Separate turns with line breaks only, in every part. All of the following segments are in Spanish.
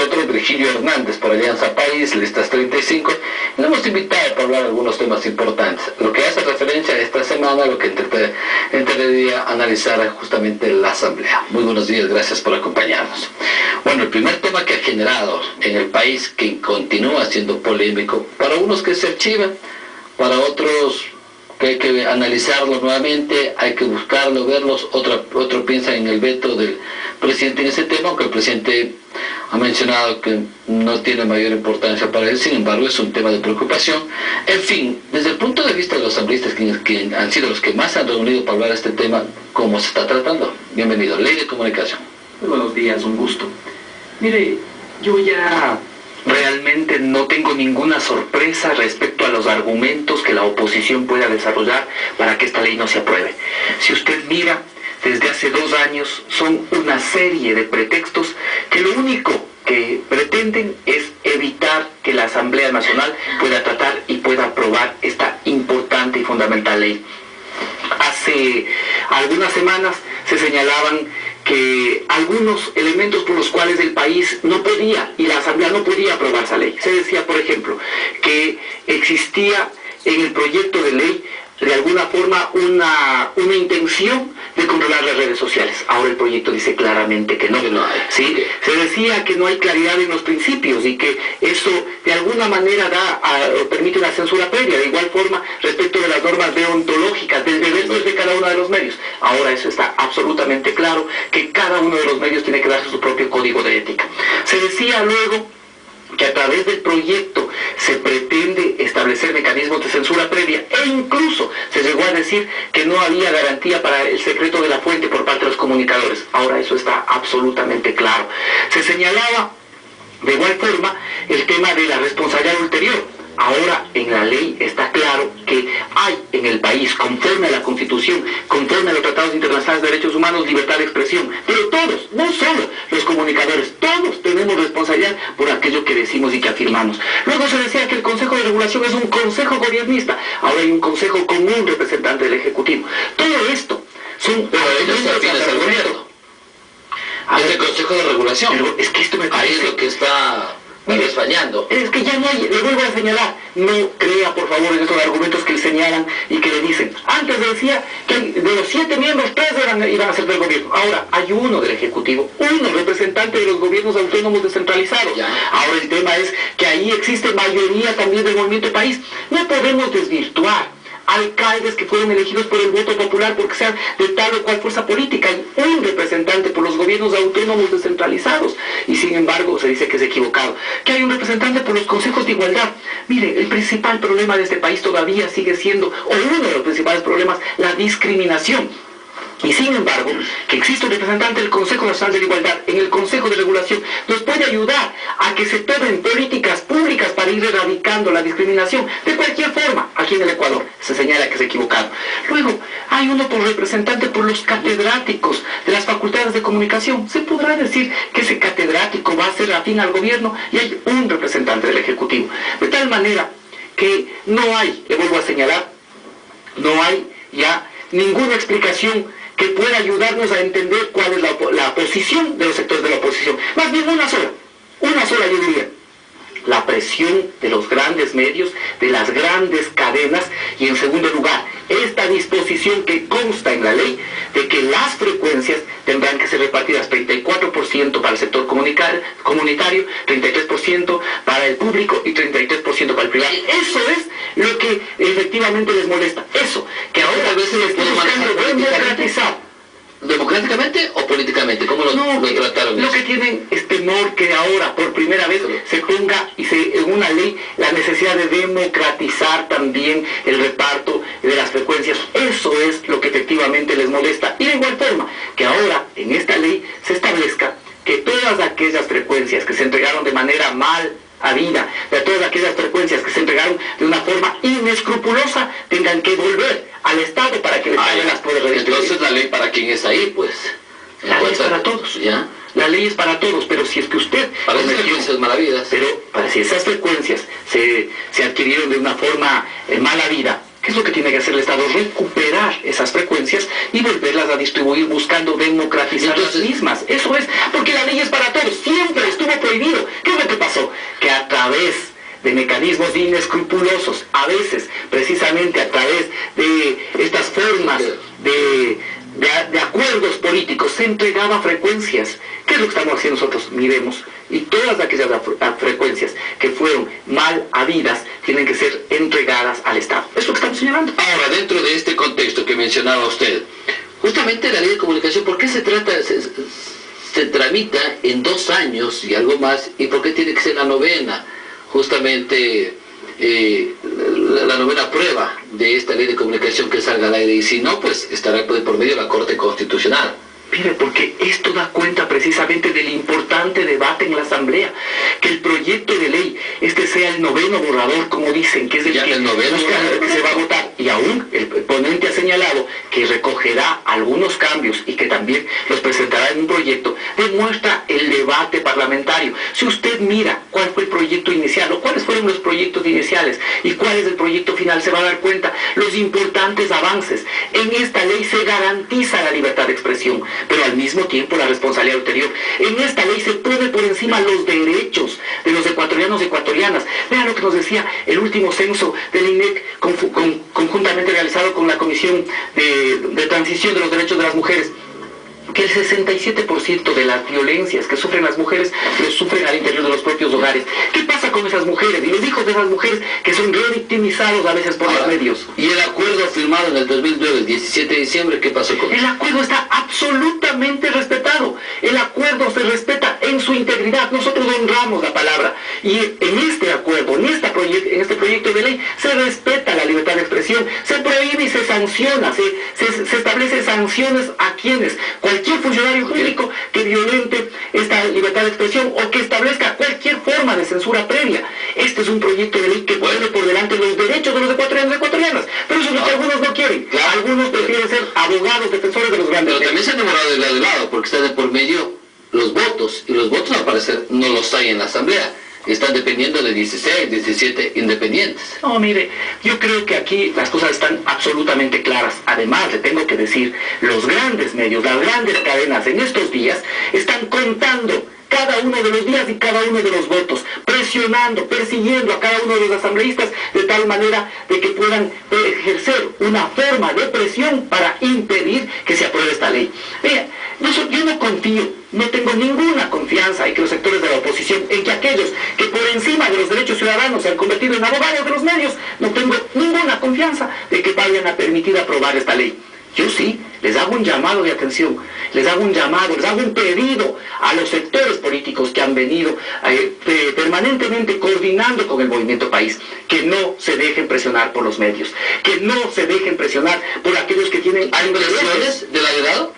nosotros Virgilio Hernández por Alianza País, Listas 35, y le hemos invitado para hablar de algunos temas importantes. Lo que hace referencia a esta semana, lo que entraría a analizar justamente la Asamblea. Muy buenos días, gracias por acompañarnos. Bueno, el primer tema que ha generado en el país, que continúa siendo polémico, para unos que se archiva, para otros que hay que analizarlo nuevamente, hay que buscarlo, verlos. Otro piensa en el veto del presidente en ese tema, aunque el presidente ha mencionado que no tiene mayor importancia para él, sin embargo es un tema de preocupación. En fin, desde el punto de vista de los asambleístas, que han sido los que más se han reunido para hablar de este tema, ¿cómo se está tratando? Bienvenido. Ley de Comunicación.
Muy buenos días, un gusto. Mire, yo ya realmente no tengo ninguna sorpresa respecto a los argumentos que la oposición pueda desarrollar para que esta ley no se apruebe. Si usted mira, desde hace 2 años son una serie de pretextos que lo único que pretenden es evitar que la Asamblea Nacional pueda tratar y pueda aprobar esta importante y fundamental ley. Hace algunas semanas se señalaban que algunos elementos por los cuales el país no podía, y la Asamblea no podía aprobar esa ley. Se decía, por ejemplo, que existía en el proyecto de ley de alguna forma una intención de controlar las redes sociales. Ahora el proyecto dice claramente que no. ¿Sí? Se decía que no hay claridad en los principios y que eso de alguna manera permite una censura previa. De igual forma, respecto de las normas deontológicas, del deber de cada uno de los medios. Ahora eso está absolutamente claro, que cada uno de los medios tiene que darse su propio código de ética. Se decía luego que a través del proyecto se pretende establecer mecanismos de censura previa, e incluso se llegó a decir que no había garantía para el secreto de la fuente por parte de los comunicadores. Ahora eso está absolutamente claro. Se señalaba de igual forma el tema de la responsabilidad ulterior. Ahora en la ley está claro que hay en el país, conforme a la Constitución, conforme a los tratados internacionales de derechos humanos, libertad de expresión. Pero todos, no solo los comunicadores, todos tenemos responsabilidad por aquello que decimos y que afirmamos. Luego se decía que el Consejo de Regulación es un consejo gobernista. Ahora hay un consejo con un representante del Ejecutivo. Todo esto son...
Pero ellos se afines al gobierno. Es el Consejo de Regulación.
Pero es que esto me parece...
Ahí es lo que está... Mire, fallando.
Es que ya no hay, le vuelvo a señalar, no crea por favor en estos argumentos que le señalan y que le dicen. Antes decía que de los 7 miembros, 3 iban a ser del gobierno. Ahora hay uno del Ejecutivo, uno representante de los gobiernos autónomos descentralizados.
Ya.
Ahora el tema es que ahí existe mayoría también del movimiento país. No podemos desvirtuar alcaldes que fueron elegidos por el voto popular porque sean de tal o cual fuerza política. Hay un representante por los gobiernos autónomos descentralizados y sin embargo se dice que es equivocado. Que hay un representante por los consejos de igualdad. Mire, el principal problema de este país todavía sigue siendo, o uno de los principales problemas, la discriminación. Y sin embargo, que existe un representante del Consejo Nacional de la Igualdad en el Consejo de Regulación nos puede ayudar a que se tomen políticas públicas para ir erradicando la discriminación de cualquier forma. Aquí en el Ecuador se señala que es equivocado. Luego, hay uno por representante por los catedráticos de las facultades de comunicación. Se podrá decir que ese catedrático va a ser afín al gobierno y hay un representante del Ejecutivo. De tal manera que no hay, le vuelvo a señalar, no hay ya ninguna explicación que pueda ayudarnos a entender cuál es la posición de los sectores de la oposición. Más bien una sola yo diría. La presión de los grandes medios, de las grandes cadenas, y en segundo lugar, esta disposición que consta en la ley de que las frecuencias tendrán que ser repartidas 34% para el sector comunitario, 33% para el público y 33% para el privado. Eso es lo que efectivamente les molesta. Eso, que ahora a veces les puede buscando democratizar.
¿Democráticamente o políticamente? ¿Cómo lo trataron?
Lo que tienen es temor que ahora, por primera vez, se ponga en una ley la necesidad de democratizar también el reparto de las frecuencias. Eso es lo que efectivamente les molesta. Y de igual forma, que ahora en esta ley se establezca que todas aquellas frecuencias que se entregaron de manera mal habida, de todas aquellas frecuencias que se entregaron de una forma inescrupulosa, tengan que volver al Estado para que el Estado las pueda redistribuir.
Entonces la ley para quién es ahí, pues.
La ley es para todos.
¿Ya?
La ley es para todos, pero si es que usted...
Para esas frecuencias maravillas.
Pero para si esas frecuencias se adquirieron de una forma mala vida, ¿Qué es lo que tiene que hacer el Estado? Recuperar esas frecuencias y volverlas a distribuir buscando democratizar las mismas. Eso es, porque la ley es para todos, siempre estuvo prohibido. ¿Qué es lo que pasó? Que a través de mecanismos inescrupulosos, a veces precisamente a través de estas formas de acuerdos políticos, se entregaba frecuencias. ¿Qué es lo que estamos haciendo nosotros? Miremos, y todas aquellas frecuencias que fueron mal habidas tienen que ser entregadas al Estado. Es lo que estamos señalando.
Ahora, dentro de este contexto que mencionaba usted, justamente la ley de comunicación, ¿por qué se tramita en 2 años y algo más? ¿Y por qué tiene que ser la novena? Justamente la novena prueba de esta ley de comunicación que salga al aire, y si no, pues estará por medio de la Corte Constitucional.
Mire, porque esto da cuenta precisamente del importante debate en la Asamblea, que el proyecto de ley sea el noveno borrador, como dicen, que es el que se va a votar, y aún el ponente ha señalado que recogerá algunos cambios y que también los presentará en un proyecto, demuestra el debate parlamentario. Si usted mira cuál fue el proyecto inicial o cuáles fueron los proyectos iniciales y cuál es el proyecto final, se va a dar cuenta los importantes avances. En esta ley se garantiza la libertad de expresión, pero al mismo tiempo la responsabilidad ulterior. En esta ley se pone por encima los derechos de los ecuatorianos y ecuatorianas. Vean lo que nos decía el último censo del INEC, conjuntamente realizado con la Comisión de Transición de los Derechos de las Mujeres, que el 67% de las violencias que sufren las mujeres los sufren al interior de los propios hogares. ¿Qué pasa con esas mujeres y los hijos de esas mujeres que son revictimizados a veces por los medios?
Y el acuerdo firmado en el 2009, el 17 de diciembre, ¿qué pasó con eso?
El acuerdo está absolutamente respetado. El acuerdo se respeta en su integridad. Nosotros honramos la palabra. Y en este acuerdo, en este proyecto de ley, se respeta la libertad de expresión, se prohíbe y se sanciona, se establece sanciones a quienes, cualquier funcionario público que violente esta libertad de expresión o que establezca cualquier forma de censura previa. Este es un proyecto de ley que pone por delante los derechos de los ecuatorianos y ecuatorianas, pero eso es lo que algunos no quieren. Algunos prefieren ser abogados, defensores de los grandes.
Pero también se han enamorado de lado, porque está de por medio los votos, y los votos al parecer no los hay en la Asamblea. Están dependiendo de 16, 17 independientes.
No, mire, yo creo que aquí las cosas están absolutamente claras. Además, le tengo que decir, los grandes medios, las grandes cadenas en estos días están contando cada uno de los días y cada uno de los votos, presionando, persiguiendo a cada uno de los asambleístas de tal manera de que puedan ejercer una forma de presión para impedir que se apruebe esta ley. Mira, yo no confío, no tengo ninguna confianza en que los sectores de la oposición, en que aquellos que por encima de los derechos ciudadanos se han convertido en abogados de los medios, no tengo ninguna confianza de que vayan a permitir aprobar esta ley. Yo sí, les hago un llamado de atención, les hago un pedido a los sectores políticos que han venido permanentemente coordinando con el Movimiento País, que no se dejen presionar por los medios, que no se dejen presionar por aquellos que tienen...
¿Hay presiones del agregado?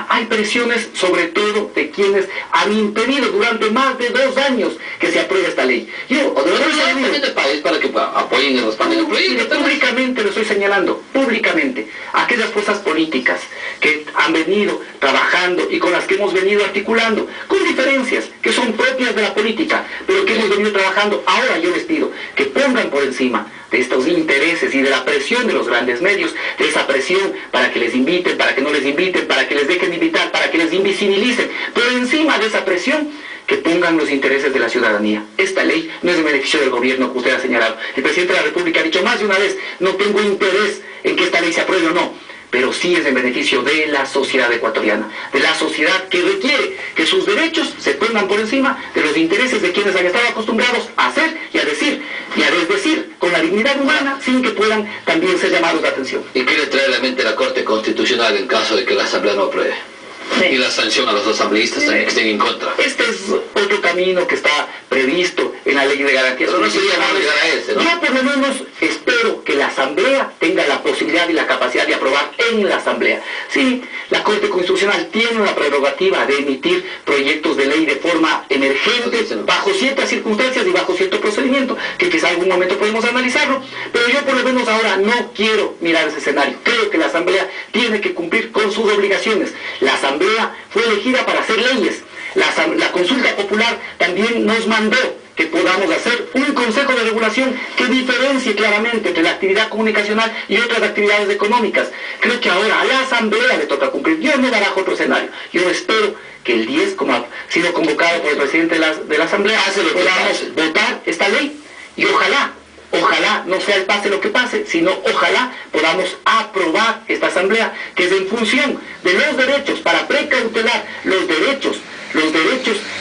Hay presiones sobre todo de quienes han impedido durante más de 2 años que se apruebe esta ley.
También del país para que apoyen y respalden el proyecto.
Públicamente lo estoy señalando, públicamente, aquellas fuerzas políticas que han venido trabajando y con las que hemos venido articulando, con diferencias que son propias de la política, pero que hemos venido trabajando. Ahora yo les pido que pongan por encima de estos intereses y de la presión de los grandes medios, de esa presión para que les inviten, para que no les inviten, para que les dejen invitar, para que les invisibilicen, pero encima de esa presión, que pongan los intereses de la ciudadanía. Esta ley no es en beneficio del gobierno que usted ha señalado. El presidente de la República ha dicho más de una vez, no tengo interés en que esta ley se apruebe o no, pero sí es en beneficio de la sociedad ecuatoriana, de la sociedad que requiere que sus derechos se pongan por encima de los intereses de quienes han estado acostumbrados a hacer y a decir, y a desdecir con la dignidad humana sin que puedan también ser llamados de atención.
¿Y qué le trae a la mente la Corte Constitucional en caso de que la Asamblea no apruebe? Sí. Y la sanción a los asambleístas también que estén en contra.
Este es otro camino que está previsto en la Ley de Garantías.
Pero no sería malo llegar a ese, ¿no?
Yo por lo menos espero que la Asamblea tenga la posibilidad y la capacidad de aprobar en la Asamblea. Sí, la Corte Constitucional tiene una prerrogativa de emitir proyectos de ley de forma emergente, bajo ciertas circunstancias y bajo cierto procedimiento, que quizá algún momento podemos analizarlo, pero yo por lo menos ahora no quiero mirar ese escenario. Creo que la Asamblea tiene que cumplir con sus obligaciones. La Asamblea fue elegida para hacer leyes. La consulta popular también nos mandó que podamos hacer un
consejo de regulación que diferencie claramente entre la actividad comunicacional y otras actividades económicas. Creo que ahora a la Asamblea le toca cumplir. Yo no barajo otro escenario. Yo espero que el 10, como ha sido convocado por el presidente de la Asamblea, podamos votar esta ley y ojalá no sea el pase lo que pase, sino ojalá podamos aprobar esta asamblea, que es en función de los derechos, para precautelar los derechos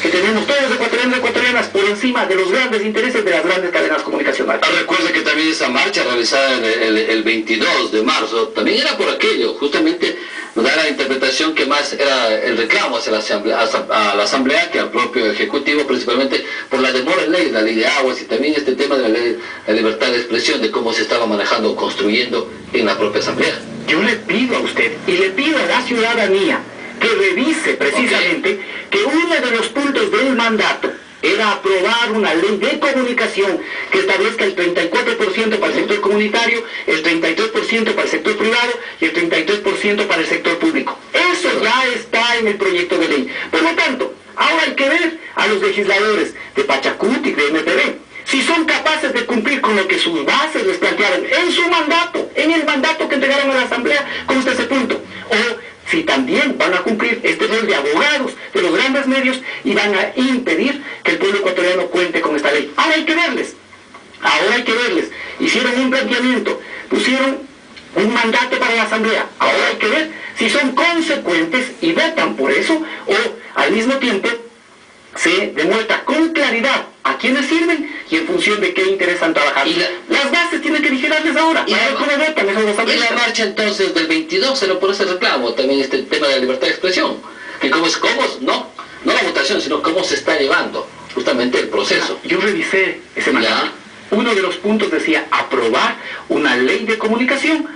que tenemos todos los ecuatorianos y ecuatorianas por encima de los grandes intereses de las grandes cadenas comunicacionales.
Recuerde que también esa marcha realizada el 22 de marzo también era por aquello, justamente nos da la interpretación que más era el reclamo hacia la asamblea que al propio ejecutivo, principalmente por la demora en ley, la ley de aguas y también este tema de la ley de libertad de expresión, de cómo se estaba manejando o construyendo en la propia asamblea.
Yo le pido a usted y le pido a la ciudadanía que revise precisamente que uno de los puntos del mandato era aprobar una ley de comunicación que establezca el 34% para el sector comunitario, el 33% para el sector privado y el 33% para el sector público. Eso ya está en el proyecto de ley. Por lo tanto, ahora hay que ver a los legisladores de Pachacuti y de MPB si son capaces de cumplir con lo que sus bases les plantearon en su mandato, en el mandato que entregaron a la Asamblea, consta ese punto. O si también van a cumplir este rol de abogados de los grandes medios y van a impedir que el pueblo ecuatoriano cuente con esta ley. Ahora hay que verles. Hicieron un planteamiento, pusieron un mandato para la Asamblea. Ahora hay que ver si son consecuentes y votan por eso, o al mismo tiempo se demuestra con claridad a quiénes sirven y en función de qué interesan trabajar. Las bases tienen que vigilarles ahora.
Y la marcha entonces del 22 se lo por ese reclamo, también este tema de la libertad de expresión, que no la votación, sino cómo se está llevando justamente el proceso.
Yo revisé ese mandato. Uno de los puntos decía aprobar una ley de comunicación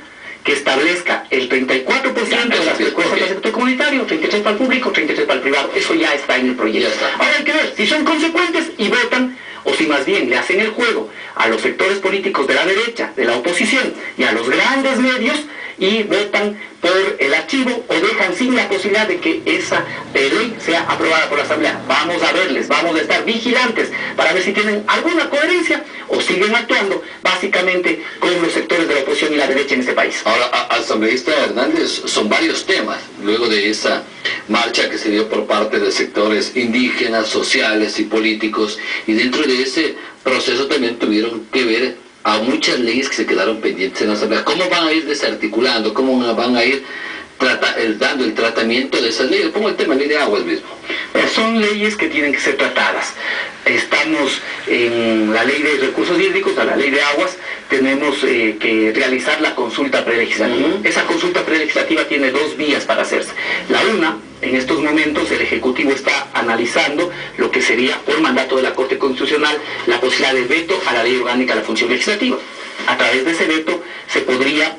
que establezca el 34% de las frecuencias del sector comunitario, 33% para el público, 33% para el privado. Eso ya está en el proyecto. Ahora hay que ver si son consecuentes y votan, o si más bien le hacen el juego a los sectores políticos de la derecha, de la oposición y a los grandes medios y votan por el archivo o dejan sin la posibilidad de que esa ley sea aprobada por la Asamblea. Vamos a verles, vamos a estar vigilantes para ver si tienen alguna coherencia o siguen actuando básicamente con los sectores de la oposición y la derecha en este país.
Ahora, asambleísta Hernández, son varios temas luego de esa marcha que se dio por parte de sectores indígenas, sociales y políticos, y dentro de ese proceso también tuvieron que ver a muchas leyes que se quedaron pendientes en la Asamblea. ¿Cómo van a ir desarticulando? ¿Cómo van a ir dando el tratamiento de esas leyes? Pongo el tema de ley de aguas mismo.
Son leyes que tienen que ser tratadas. Estamos en la ley de recursos hídricos, a la ley de aguas, tenemos que realizar la consulta prelegislativa. Esa consulta prelegislativa tiene dos vías para hacerse. La una, en estos momentos el Ejecutivo está analizando lo que sería, por mandato de la Corte Constitucional, la posibilidad de veto a la Ley Orgánica de la Función Legislativa. A través de ese veto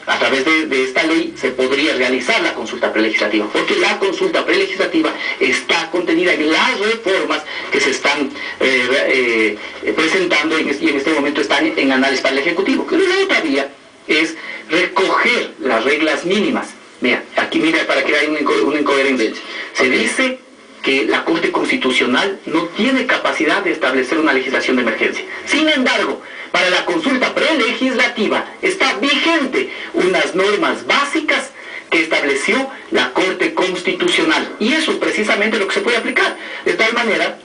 a través de esta ley, se podría realizar la consulta prelegislativa, porque la consulta prelegislativa está contenida en las reformas que se están presentando y en este momento están en análisis para el Ejecutivo. Pero la otra vía es recoger las reglas mínimas. Mira, aquí mira para que haya una incoherencia. Se dice que la Corte Constitucional no tiene capacidad de establecer una legislación de emergencia. Sin embargo, para la consulta prelegislativa está vigente unas normas básicas que estableció la Corte Constitucional. Y eso es precisamente lo que se puede aplicar. De tal manera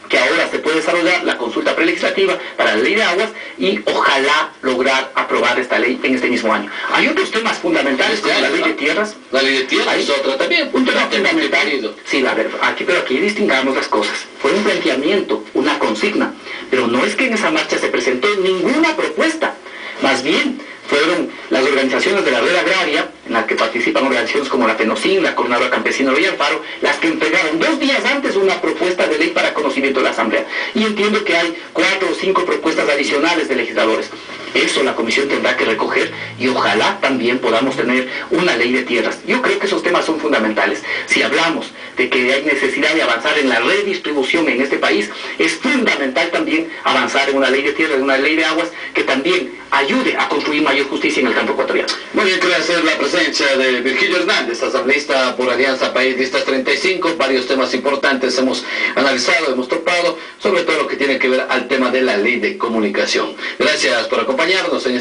que ahora se puede desarrollar la consulta prelegislativa para la ley de aguas y ojalá lograr aprobar esta ley en este mismo año. Hay otros temas fundamentales como la ley de tierras.
La ley de tierras es otra también.
Un tema fundamental. Sí, a ver, pero aquí distingamos las cosas. Fue un planteamiento, una consigna, pero no es que en esa marcha se presentó ninguna propuesta. Más bien, fueron las organizaciones de la red agraria, en las que participan organizaciones como la FENOCIN, la Coordinadora Campesina Loya Alfaro, las que entregaron 2 días antes una propuesta de ley para conocimiento de la Asamblea. Y entiendo que hay 4 o 5 propuestas adicionales de legisladores.
Eso la comisión tendrá que recoger y ojalá también podamos tener una ley de tierras. Yo creo que esos temas son fundamentales. Si hablamos de que hay necesidad de avanzar en la redistribución en este país, es fundamental también avanzar en una ley de tierras, en una ley de aguas que también ayude a construir mayor justicia en el campo ecuatoriano.
Muy bien, quiero hacer la presencia de Virgilio Hernández, asambleísta por Alianza País Listas 35. Varios temas importantes hemos analizado, hemos topado, sobre todo lo que tiene que ver al tema de la ley de comunicación. Gracias por acompañarnos en